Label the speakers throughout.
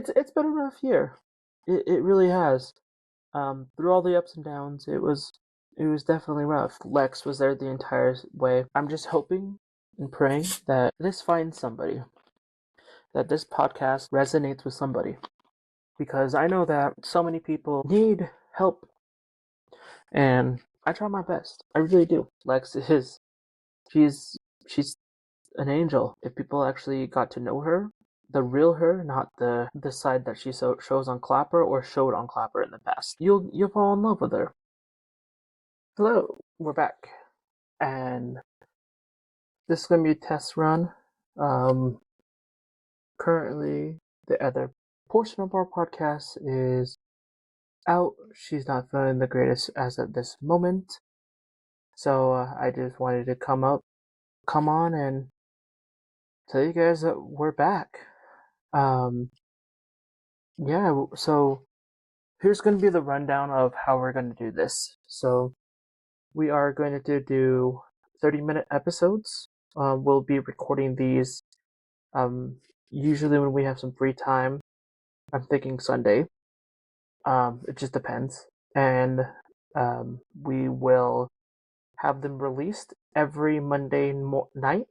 Speaker 1: it's been a rough year. It really has. Through all the ups and downs, it was definitely rough. Lex was there the entire way. I'm just hoping and praying that this finds somebody, that this podcast resonates with somebody, because I know that so many people need help, and I try my best. I really do. Lex is she's she's an angel. If people actually got to know her, the real her, not the side that she shows on Clapper or showed on Clapper in the past, you'll fall in love with her. Hello, we're back, and this is gonna be a test run. Um, Currently, the other portion of our podcast is out. She's not feeling the greatest as at this moment, so I just wanted to come on, and tell you guys that we're back. Um, yeah, so here's going to be the rundown of how we're going to do this. So we are going to do 30-minute episodes. We'll be recording these um, usually when we have some free time. I'm thinking Sunday. It just depends. And we will have them released every Monday night.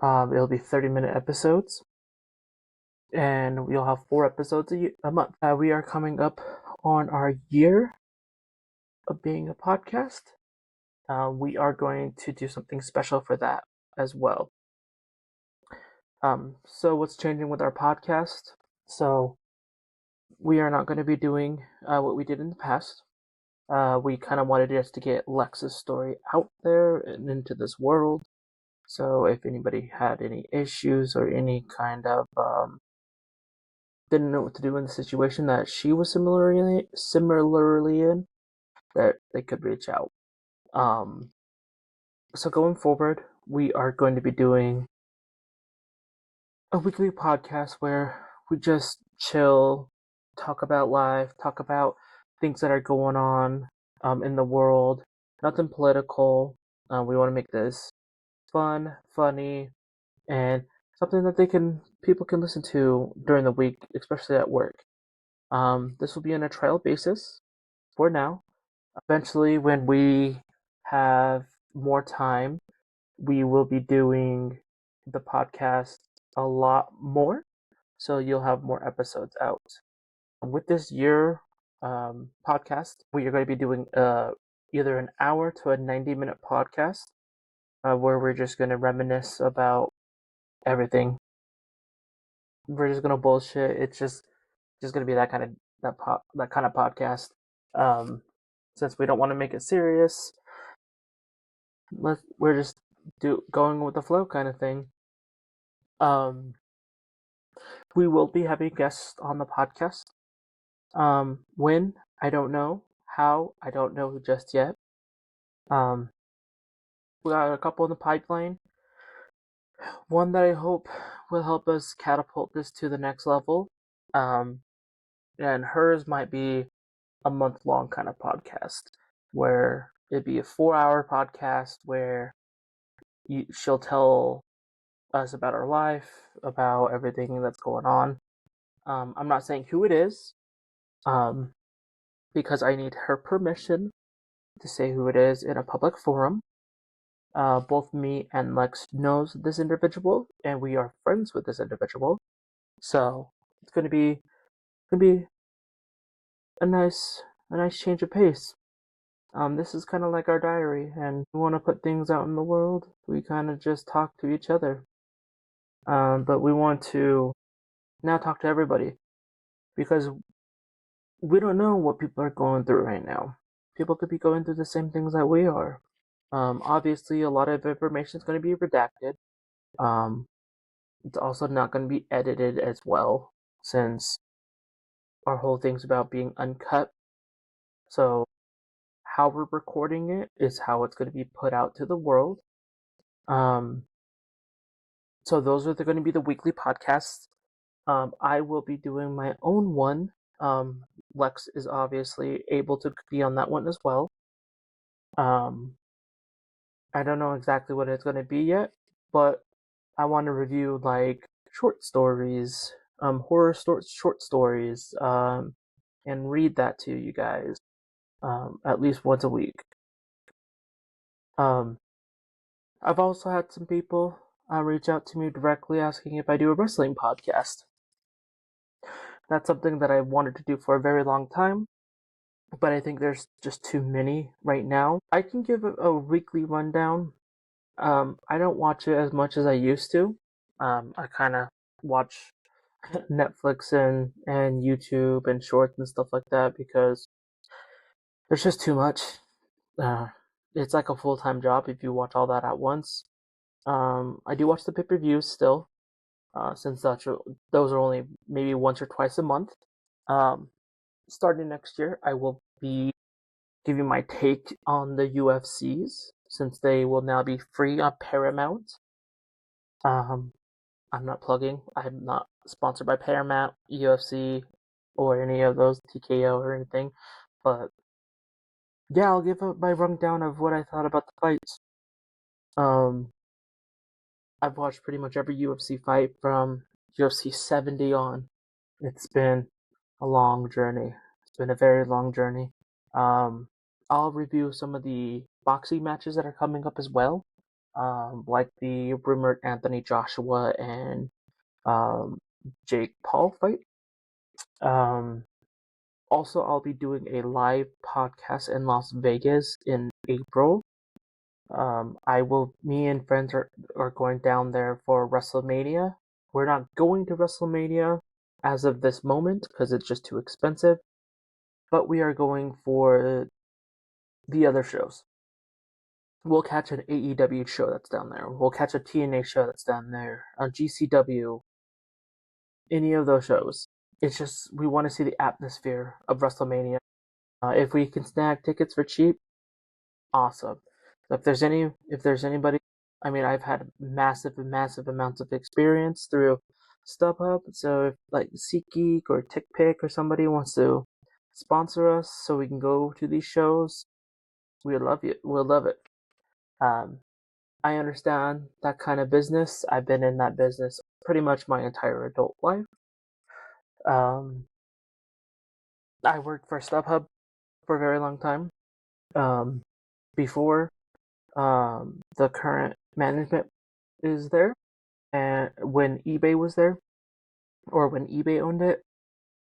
Speaker 1: It'll be 30-minute episodes. And we'll have 4 episodes a month. We are coming up on our year of being a podcast. We are going to do something special for that as well. So what's changing with our podcast? So we are not going to be doing what we did in the past. We kind of wanted just to get Lex's story out there and into this world. So if anybody had any issues or any kind of didn't know what to do in the situation that she was similarly in, that they could reach out. So going forward, we are going to be doing a weekly podcast where we just chill, talk about life, talk about things that are going on in the world. Nothing political. We want to make this fun, funny, and something that people can listen to during the week, especially at work. This will be on a trial basis for now. Eventually, when we have more time, we will be doing the podcast a lot more, so you'll have more episodes out. With this year podcast, we are going to be doing either an hour to a 90-minute podcast where we're just going to reminisce about everything. We're just going to bullshit. It's just going to be that kind of that kind of podcast. Since we don't want to make it serious, we're just going with the flow kind of thing. We will be having guests on the podcast. When, I don't know. How, I don't know just yet. We got a couple in the pipeline. One that I hope will help us catapult this to the next level. And hers might be a month-long kind of podcast where it'd be a 4-hour podcast where she'll tell us about her life, about everything that's going on. I'm not saying who it is, because I need her permission to say who it is in a public forum. Both me and Lex knows this individual, and we are friends with this individual. So it's gonna be a nice change of pace. This is kind of like our diary, and we want to put things out in the world. We kind of just talk to each other, but we want to now talk to everybody, because we don't know what people are going through right now. People could be going through the same things that we are. Obviously, a lot of information is going to be redacted. It's also not going to be edited as well, since our whole thing's about being uncut. So how we're recording it is how it's going to be put out to the world. So those are going to be the weekly podcasts. I will be doing my own one. Lex is obviously able to be on that one as well. I don't know exactly what it's going to be yet, but I want to review like short stories, horror short stories, and read that to you guys at least once a week. Um, I've also had some people reach out to me directly asking if I do a wrestling podcast. That's something that I wanted to do for a very long time, but I think there's just too many right now. I can give a weekly rundown. I don't watch it as much as I used to. I kind of watch Netflix and YouTube and shorts and stuff like that because there's just too much. Uh, it's like a full-time job if you watch all that at once. I do watch the pay-per-views still, since those are only maybe once or twice a month. Um, Starting next year, I will be giving my take on the UFCs since they will now be free on Paramount. Um, I'm not plugging. I'm not sponsored by Paramount, UFC, or any of those TKO or anything. But yeah, I'll give my rundown of what I thought about the fights. Um, I've watched pretty much every UFC fight from UFC 70 on. It's been a long journey. It's been a very long journey. Um, I'll review some of the boxing matches that are coming up as well, like the rumored Anthony Joshua and um, Jake Paul fight. Um, Also, I'll be doing a live podcast in Las Vegas in April. Me and friends are going down there for WrestleMania. We're not going to WrestleMania as of this moment because it's just too expensive, but we are going for the other shows. We'll catch an AEW show that's down there. We'll catch a TNA show that's down there. A GCW, any of those shows. It's just we want to see the atmosphere of WrestleMania. If we can snag tickets for cheap, awesome. If there's anybody, I mean, I've had massive amounts of experience through StubHub. So if like SeatGeek or TickPick or somebody wants to sponsor us so we can go to these shows, we would love you. We'll love it. Um, I understand that kind of business. I've been in that business pretty much my entire adult life. Um, I worked for StubHub for a very long time. Um, Before the current management is there, and when eBay was there, or when eBay owned it,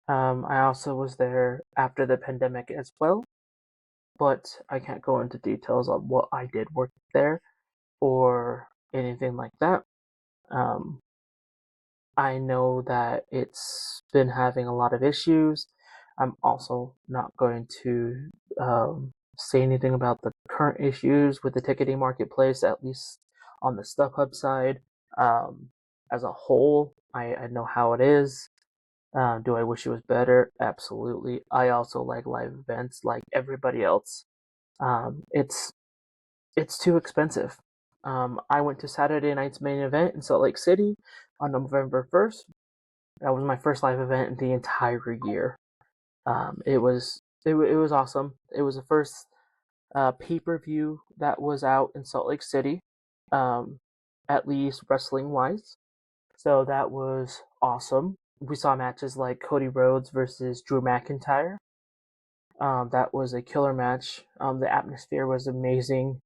Speaker 1: I also was there after the pandemic as well. But I can't go into details on what I did work there or anything like that. Um, I know that it's been having a lot of issues. I'm also not going to say anything about the current issues with the ticketing marketplace, at least on the StubHub side. Um, as a whole, I know how it is. Do I wish it was better? Absolutely. I also like live events like everybody else. It's too expensive. I went to Saturday night's main event in Salt Lake City on November 1st. That was my first live event in the entire year. It was awesome. It was the first pay-per-view that was out in Salt Lake City, um, at least wrestling wise. So that was awesome. We saw matches like Cody Rhodes versus Drew McIntyre. That was a killer match. The atmosphere was amazing.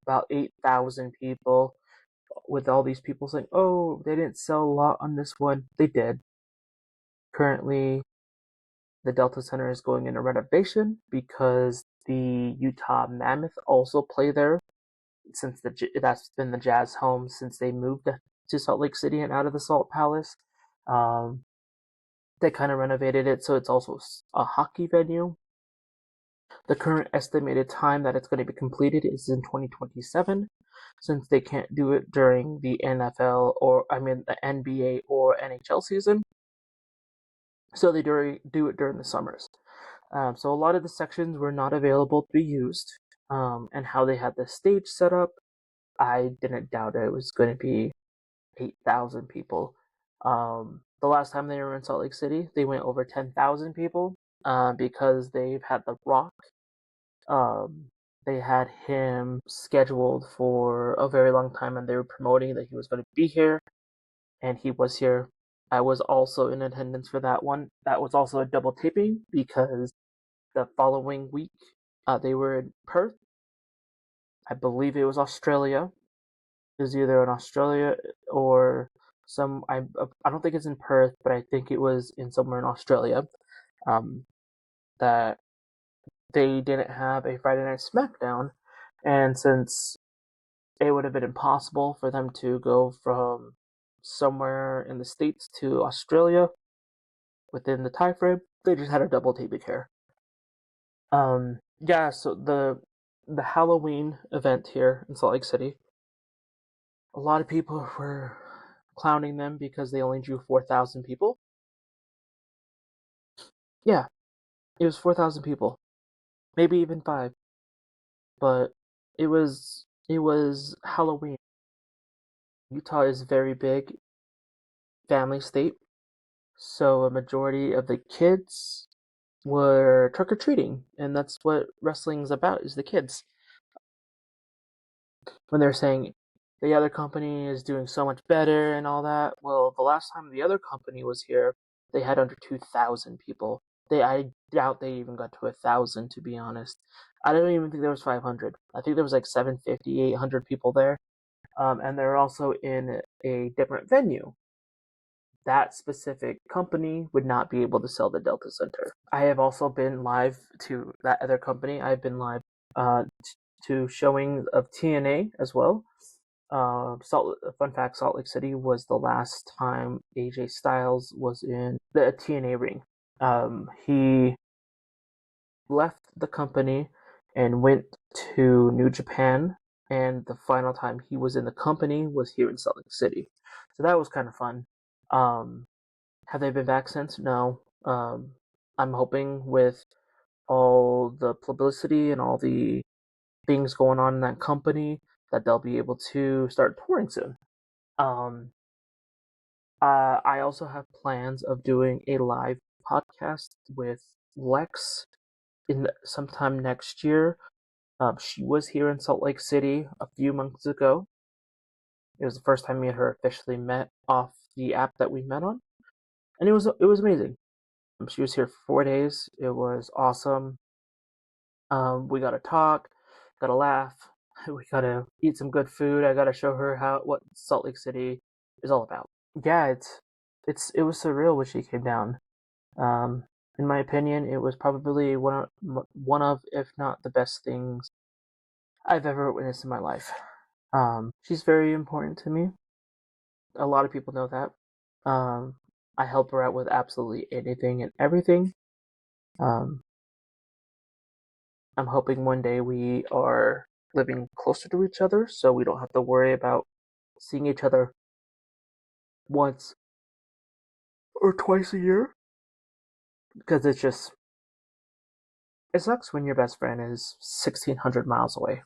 Speaker 1: About 8,000 people, with all these people saying, "Oh, they didn't sell a lot on this one." They did. Currently, the Delta Center is going into renovation because the Utah Mammoth also play there since that's been the Jazz home since they moved to Salt Lake City and out of the Salt Palace. Um, they kind of renovated it so it's also a hockey venue. The current estimated time that it's going to be completed is in 2027, since they can't do it during the NFL the NBA or NHL season. So they do it during the summers. So a lot of the sections were not available to be used. And how they had the stage set up, I didn't doubt it was going to be 8,000 people. The last time they were in Salt Lake City, they went over 10,000 people because they've had The Rock. They had him scheduled for a very long time, and they were promoting that he was going to be here, and he was here. I was also in attendance for that one. That was also a double taping because the following week they were in Perth. I believe it was Australia. It was either in Australia or some. I don't think it's in Perth, but I think it was in somewhere in Australia. Um, that they didn't have a Friday Night SmackDown, and since it would have been impossible for them to go from somewhere in the States to Australia within the time frame, they just had a double taping here. Yeah, so the Halloween event here in Salt Lake City, a lot of people were clowning them because they only drew 4,000 people. Yeah, it was 4,000 people, maybe even five, but it was Halloween. Utah is a very big family state, so a majority of the kids were trick or treating, and that's what wrestling's about, is the kids. When they're saying the other company is doing so much better and all that, well, the last time the other company was here, they had under 2,000 people. I doubt they even got to 1,000, to be honest. I don't even think there was 500. I think there was like 750, 800 people there. And they're also in a different venue. That specific company would not be able to sell the Delta Center. I have also been live to that other company. I've been live to showing of TNA as well. Fun fact: Salt Lake City was the last time AJ Styles was in the TNA ring. He left the company and went to New Japan, and the final time he was in the company was here in Salt Lake City. So that was kind of fun. Um, have they been back since? No. I'm hoping with all the publicity and all the things going on in that company that they'll be able to start touring soon. Um, I also have plans of doing a live podcast with Lex in sometime next year. She was here in Salt Lake City a few months ago. It was the first time me and her officially met off the app that we met on, and it was amazing. She was here for 4 days. It was awesome. We got to talk, got to laugh, we got to eat some good food. I got to show her what Salt Lake City is all about. Yeah, it was surreal when she came down. Um, in my opinion, it was probably one of, if not the best things I've ever witnessed in my life. She's very important to me. A lot of people know that. Um, I help her out with absolutely anything and everything. Um, I'm hoping one day we are living closer to each other so we don't have to worry about seeing each other once or twice a year. Because it sucks when your best friend is 1,600 miles away.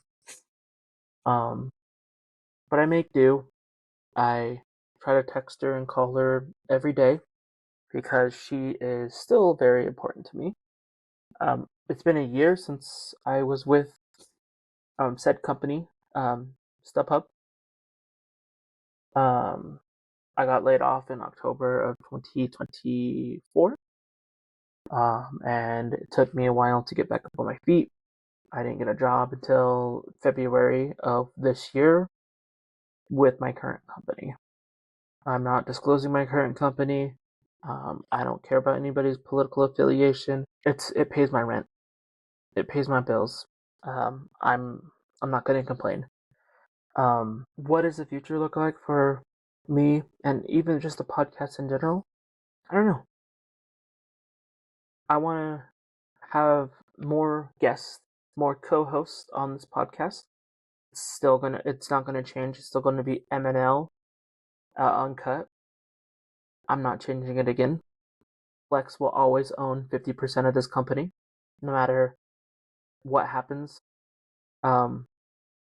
Speaker 1: Um, but I make do. I try to text her and call her every day because she is still very important to me. It's been a year since I was with said company, StubHub. Um, I got laid off in October of 2024, and it took me a while to get back up on my feet. I didn't get a job until February of this year with my current company. I'm not disclosing my current company. I don't care about anybody's political affiliation. It pays my rent. It pays my bills. I'm not going to complain. What does the future look like for me and even just the podcast in general? I don't know. I want to have more guests, more co-hosts on this podcast. It's not gonna change. It's still gonna be MNL uncut. I'm not changing it again. Flex will always own 50% of this company, no matter what happens. Um,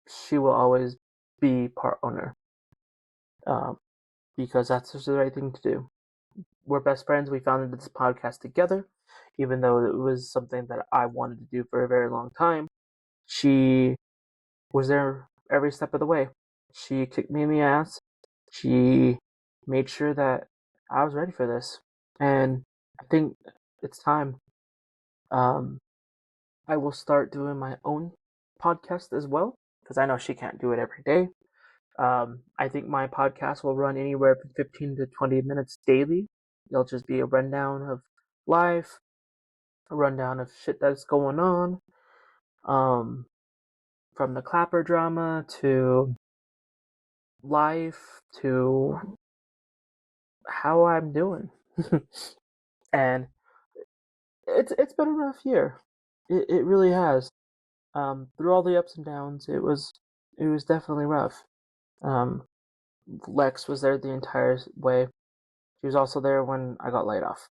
Speaker 1: she will always be part owner, um, because that's just the right thing to do. We're best friends. We founded this podcast together, even though it was something that I wanted to do for a very long time. She was there every step of the way. She kicked me in the ass. She made sure that I was ready for this, and I think it's time. Um, I will start doing my own podcast as well because I know she can't do it every day. I think my podcast will run anywhere from 15 to 20 minutes daily. It'll just be a rundown of life, a rundown of shit that's going on, um, from the Clapper drama to life to how I'm doing. And it's been a rough year. It really has. Through all the ups and downs, it was definitely rough. Um, Lex was there the entire way. She was also there when I got laid off.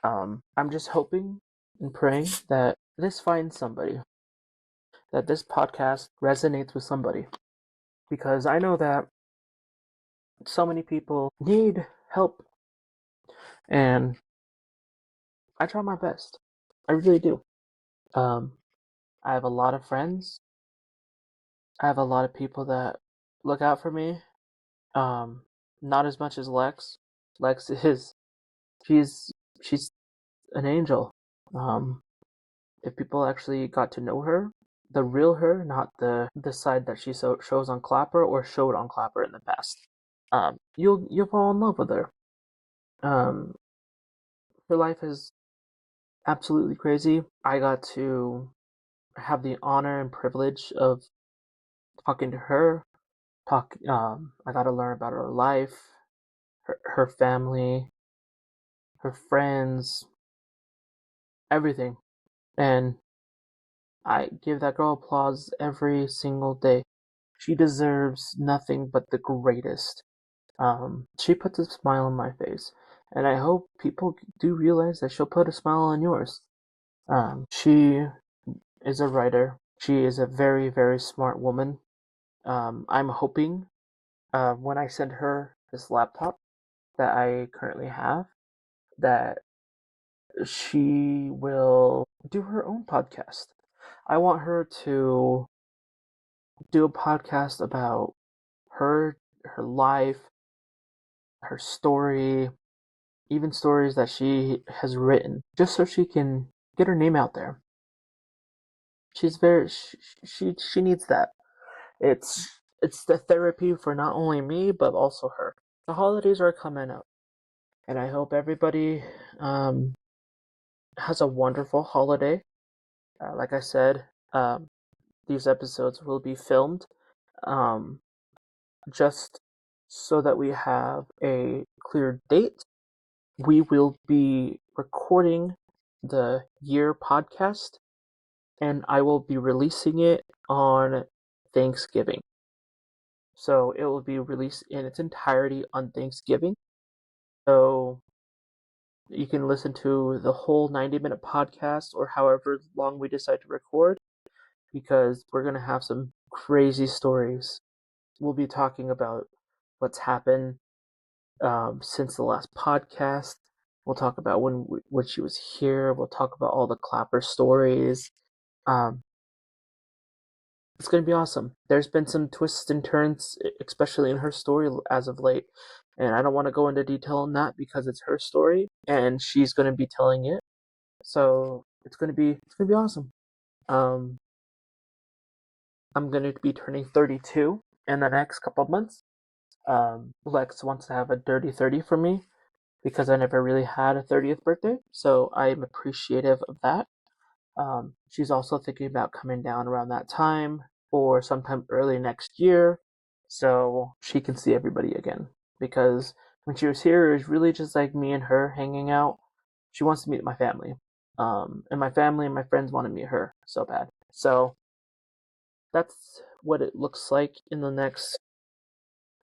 Speaker 1: I'm just hoping and praying that this finds somebody, that this podcast resonates with somebody, because I know that so many people need help, and I try my best. I really do. Um, I have a lot of friends. I have a lot of people that look out for me. Um, Not as much as Lex. Lex is she's she's an angel. Um, if people actually got to know her, the real her, not the side that she shows on Clapper or showed on Clapper in the past, you'll fall in love with her. Um, Her life is absolutely crazy. I got to have the honor and privilege of talking to her. I got to learn about her life, her family, her friends, everything, and I give that girl applause every single day. She deserves nothing but the greatest. She puts a smile on my face, and I hope people do realize that she'll put a smile on yours. She is a writer. She is a very, very smart woman. I'm hoping when I send her this laptop that I currently have, that she will do her own podcast. I want her to do a podcast about her her life, her story, even stories that she has written, just so she can get her name out there. She needs that. It's the therapy for not only me but also her. The holidays are coming up, and I hope everybody um, has a wonderful holiday. Like I said, these episodes will be filmed um, just so that we have a clear date. We will be recording the year podcast, and I will be releasing it on Thanksgiving. So it will be released in its entirety on Thanksgiving. So you can listen to the whole 90-minute podcast or however long we decide to record, because we're going to have some crazy stories. We'll be talking about what's happened since the last podcast. We'll talk about when she was here. We'll talk about all the Clapper stories. Um, it's going to be awesome. There's been some twists and turns, especially in her story as of late. And I don't want to go into detail on that because it's her story and she's going to be telling it. So it's going to be awesome. Um, I'm going to be turning 32 in the next couple of months. Lex wants to have a dirty 30 for me because I never really had a 30th birthday. So I'm appreciative of that. She's also thinking about coming down around that time or sometime early next year so she can see everybody again. Because when she was here, it was really just like me and her hanging out. She wants to meet my family. And my family and my friends want to meet her so bad. So that's what it looks like in the next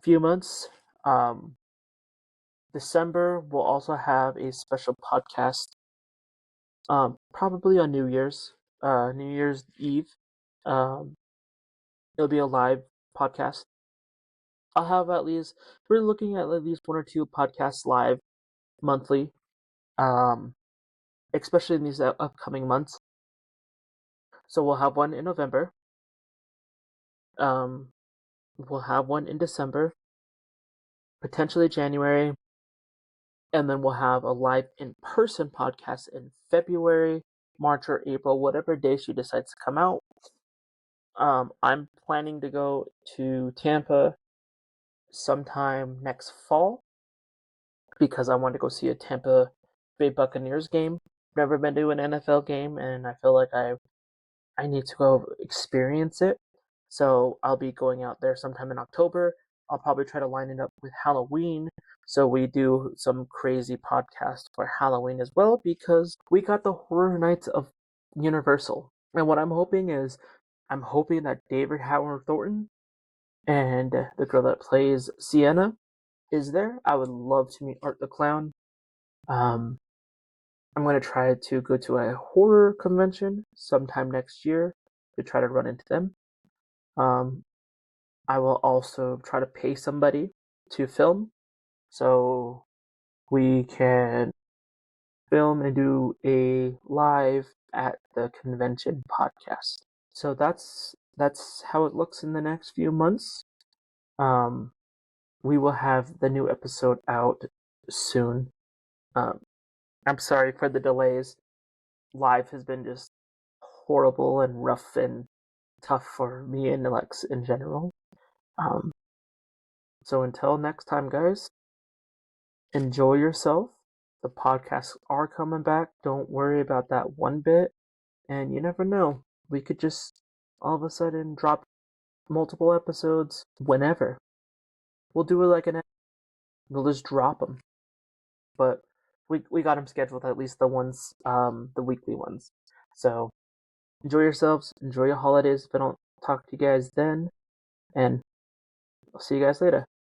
Speaker 1: few months. Um, December, we'll also have a special podcast, probably on New Year's Eve. Um, it'll be a live podcast. I'll have at least we're looking at least one or two podcasts live monthly, um, especially in these upcoming months. So we'll have one in November. Um, we'll have one in December, potentially January, and then we'll have a live in-person podcast in February, March, or April, whatever day she decides to come out. I'm planning to go to Tampa sometime next fall because I want to go see a Tampa Bay Buccaneers game. Never been to an NFL game, and I feel like I need to go experience it. So I'll be going out there sometime in October. I'll probably try to line it up with Halloween. So we do some crazy podcast for Halloween as well because we got the Horror Nights of Universal. And what I'm hoping that David Howard Thornton and the girl that plays Sienna is there. I would love to meet Art the Clown. Um, I'm going to try to go to a horror convention sometime next year to try to run into them. Um, I will also try to pay somebody to film so we can film and do a live at the convention podcast. So that's how it looks in the next few months. Um, we will have the new episode out soon. Um, I'm sorry for the delays. Live has been just horrible and rough and tough for me and Alex in general. Um, so until next time, guys, enjoy yourself. The podcasts are coming back. Don't worry about that one bit. And you never know. We could just all of a sudden drop multiple episodes whenever. We'll do it like we'll just drop them. But we got them scheduled, at least the ones, the weekly ones. So enjoy yourselves. Enjoy your holidays. If I don't talk to you guys then, and I'll see you guys later.